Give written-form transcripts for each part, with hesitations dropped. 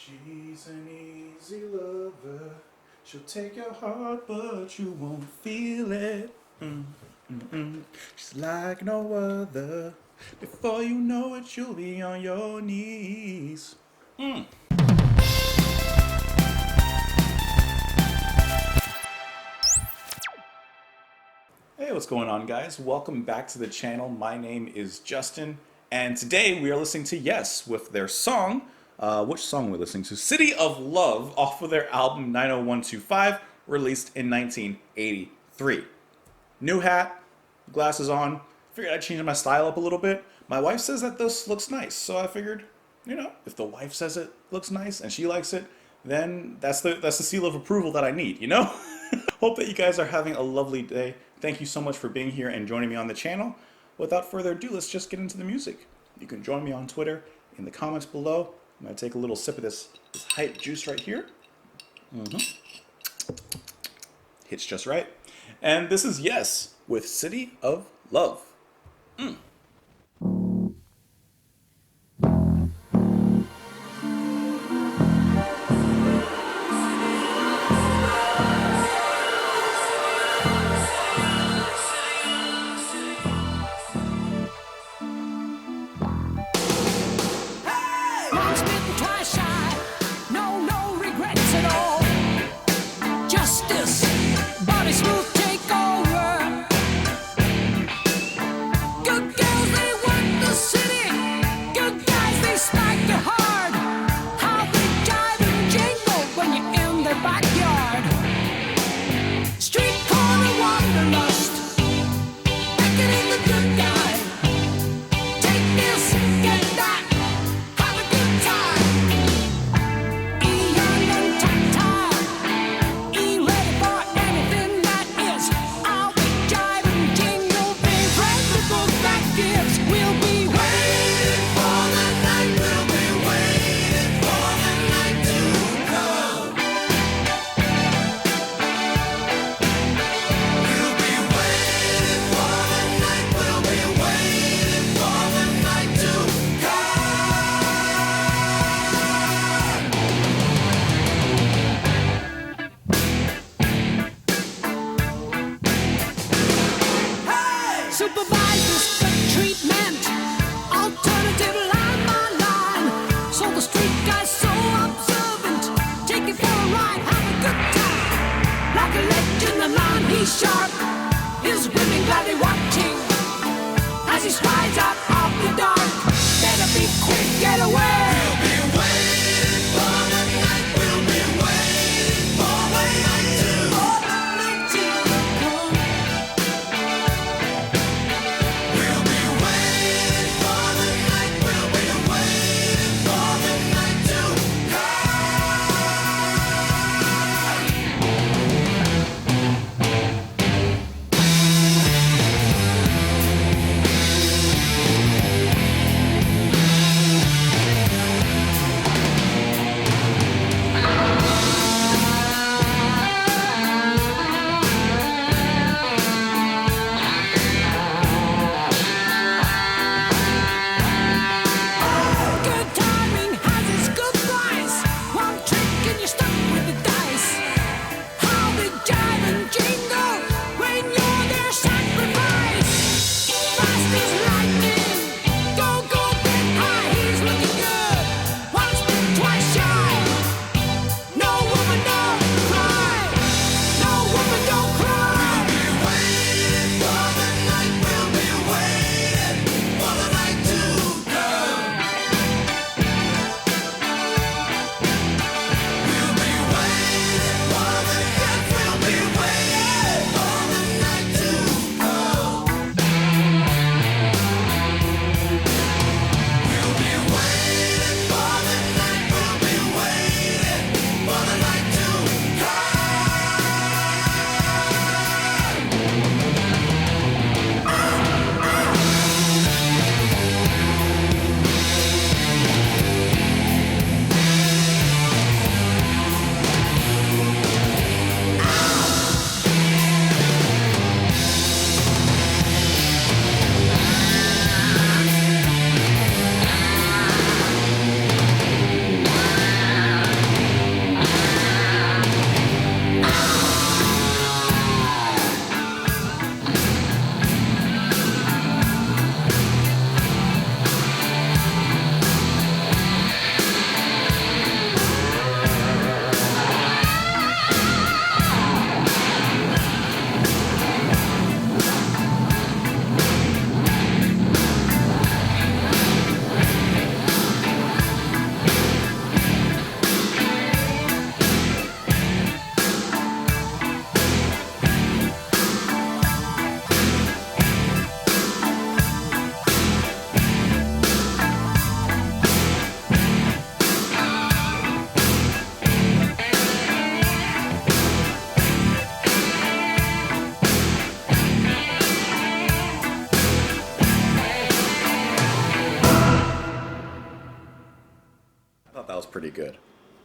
She's an easy lover. She'll take your heart, but you won't feel it. She's like no other. Before you know it, you'll be on your knees. Hey, what's going on, guys? Welcome back to the channel. My name is Justin, and today we are listening to Yes with their song. Which song we're listening to? City of Love, off of their album 90125, released in 1983. New hat, glasses on. Figured I'd change my style up a little bit. My wife says that this looks nice, so I figured, if the wife says it looks nice and she likes it, then that's the seal of approval that I need, Hope that you guys are having a lovely day. Thank you so much for being here and joining me on the channel. Without further ado, let's just get into the music. You can join me on Twitter in the comments below. I'm going to take a little sip of this hype juice right here. Hits just right. And this is Yes with City of Love. Once bitten, twice shy. No regrets at all. Justice, body smooth, take over. Good girl.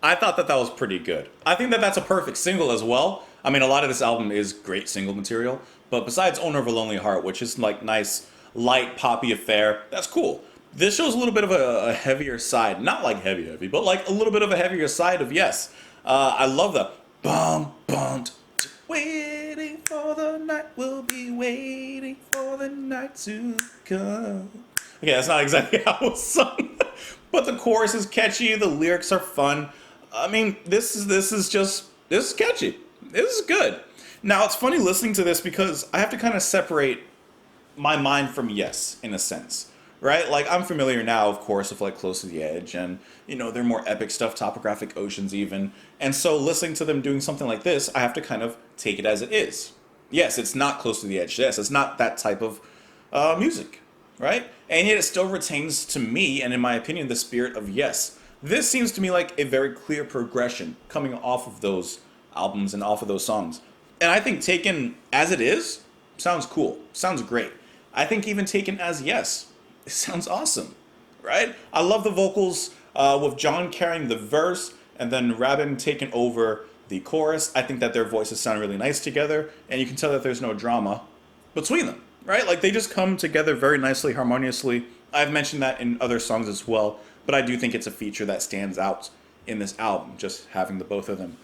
I thought that that was pretty good. I think that that's a perfect single as well. I mean, a lot of this album is great single material, but besides Owner of a Lonely Heart, which is like nice, light, poppy affair, that's cool. This shows a little bit of a heavier side. Not like heavy, but like a little bit of a heavier side of Yes. I love the bum, bum, waiting for the night, we'll be waiting for the night to come. Okay, that's not exactly how it was sung, but the chorus is catchy. The lyrics are fun. I mean, this is catchy. This is good. Now it's funny listening to this because I have to kind of separate my mind from Yes in a sense, right? Like I'm familiar now, of course, with like Close to the Edge, and you know they're more epic stuff, Topographic Oceans even, and so listening to them doing something like this, I have to kind of take it as it is. Yes, it's not Close to the Edge. Yes, it's not that type of music, right? And yet it still retains, to me, and in my opinion, the spirit of Yes. This seems to me like a very clear progression coming off of those albums and off of those songs. And I think taken as it is, sounds cool, sounds great. I think even taken as Yes, it sounds awesome, right? I love the vocals with John carrying the verse and then Rabin taking over the chorus. I think that their voices sound really nice together, and you can tell that there's no drama between them, right? Like they just come together very nicely, harmoniously. I've mentioned that in other songs as well, but I do think it's a feature that stands out in this album, just having the both of them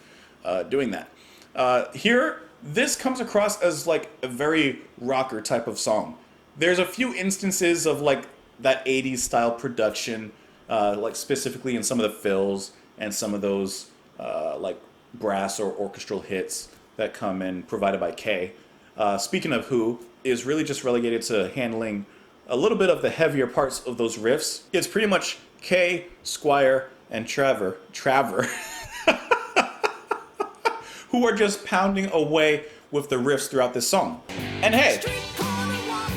doing that. Here, this comes across as like a very rocker type of song. There's a few instances of like that 80s style production, like specifically in some of the fills and some of those like brass or orchestral hits that come in provided by Kay. Speaking of who, is really just relegated to handling a little bit of the heavier parts of those riffs. It's pretty much Kay, Squire, and Trevor, who are just pounding away with the riffs throughout this song. And hey,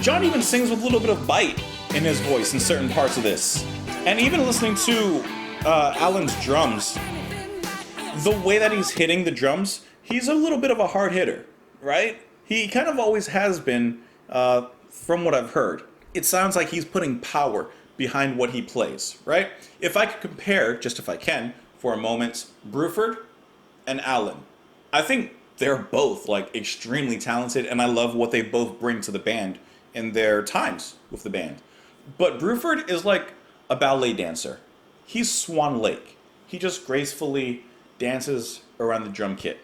John even sings with a little bit of bite in his voice in certain parts of this. And even listening to Alan's drums, the way that he's hitting the drums, he's a little bit of a hard hitter, right? He kind of always has been, from what I've heard. It sounds like he's putting power behind what he plays, right? If I could compare, just if I can, for a moment, Bruford and Alan, I think they're both like extremely talented, and I love what they both bring to the band in their times with the band. But Bruford is like a ballet dancer. He's Swan Lake. He just gracefully dances around the drum kit.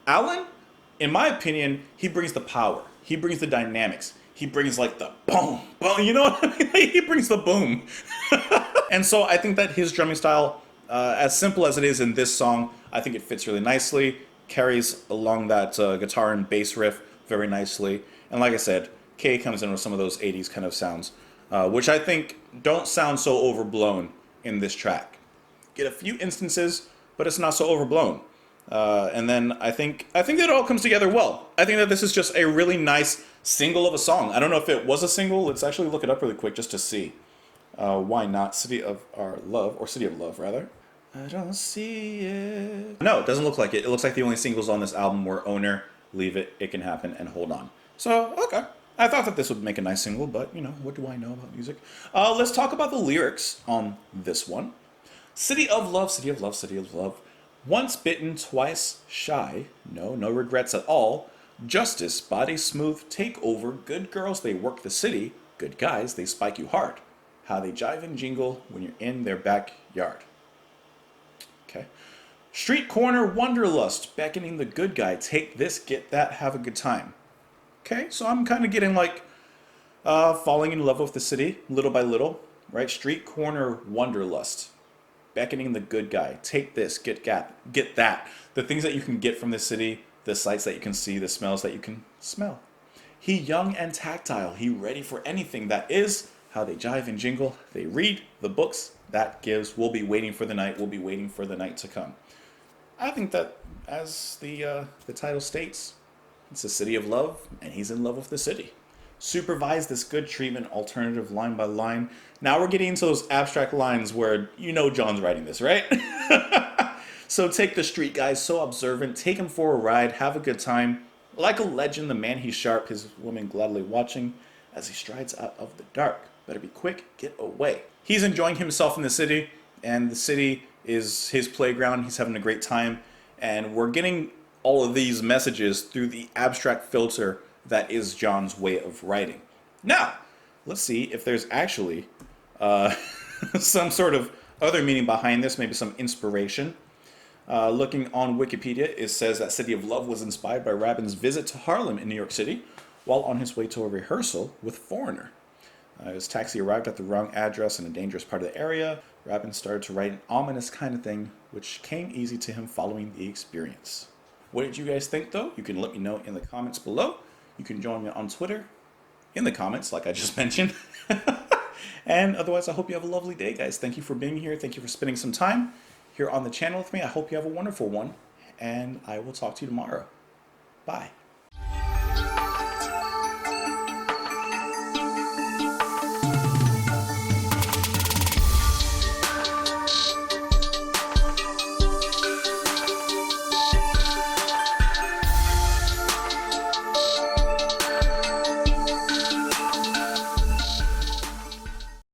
Alan, in my opinion, he brings the power. He brings the dynamics. He brings like the boom, boom, you know what I mean? He brings the boom. And so I think that his drumming style, as simple as it is in this song, I think it fits really nicely, carries along that guitar and bass riff very nicely. And like I said, Kay comes in with some of those 80s kind of sounds, which I think don't sound so overblown in this track. Get a few instances, but it's not so overblown. And then I think that it all comes together well. I think that this is just a really nice single of a song. I don't know if it was a single. Let's actually look it up really quick just to see. Why not? City of Our Love, or City of Love, rather. I don't see it. No, it doesn't look like it. It looks like the only singles on this album were Owner, Leave It, It Can Happen, and Hold On. So, okay. I thought that this would make a nice single, but, you know, what do I know about music? Let's talk about the lyrics on this one. City of Love, City of Love, City of Love. Once bitten, twice shy. No regrets at all. Justice, body smooth, take over. Good girls, they work the city. Good guys, they spike you hard. How they jive and jingle when you're in their backyard. Okay. Street corner wanderlust, beckoning the good guy. Take this, get that, have a good time. Okay, so I'm kind of getting like falling in love with the city little by little, right? Street corner wanderlust, beckoning the good guy. Take this, get that. The things that you can get from the city, the sights that you can see, the smells that you can smell. He young and tactile, he ready for anything that is. How they jive and jingle, they read the books that gives. We'll be waiting for the night, we'll be waiting for the night to come. I think that, as the title states, it's a city of love, and he's in love with the city. Supervise this good treatment, alternative line by line. Now we're getting into those abstract lines where you know John's writing this, right? So take the street guy, so observant, take him for a ride, have a good time. Like a legend, the man he's sharp, his woman gladly watching as he strides out of the dark. Better be quick, get away. He's enjoying himself in the city, and the city is his playground. He's having a great time. And we're getting all of these messages through the abstract filter that is John's way of writing. Now, let's see if there's actually some sort of other meaning behind this, maybe some inspiration. Looking on Wikipedia, it says that City of Love was inspired by Rabin's visit to Harlem in New York City while on his way to a rehearsal with Foreigner. His taxi arrived at the wrong address in a dangerous part of the area. Rabin started to write an ominous kind of thing, which came easy to him following the experience. What did you guys think, though? You can let me know in the comments below. You can join me on Twitter in the comments, like I just mentioned. And otherwise, I hope you have a lovely day, guys. Thank you for being here. Thank you for spending some time here on the channel with me. I hope you have a wonderful one, and I will talk to you tomorrow. Bye.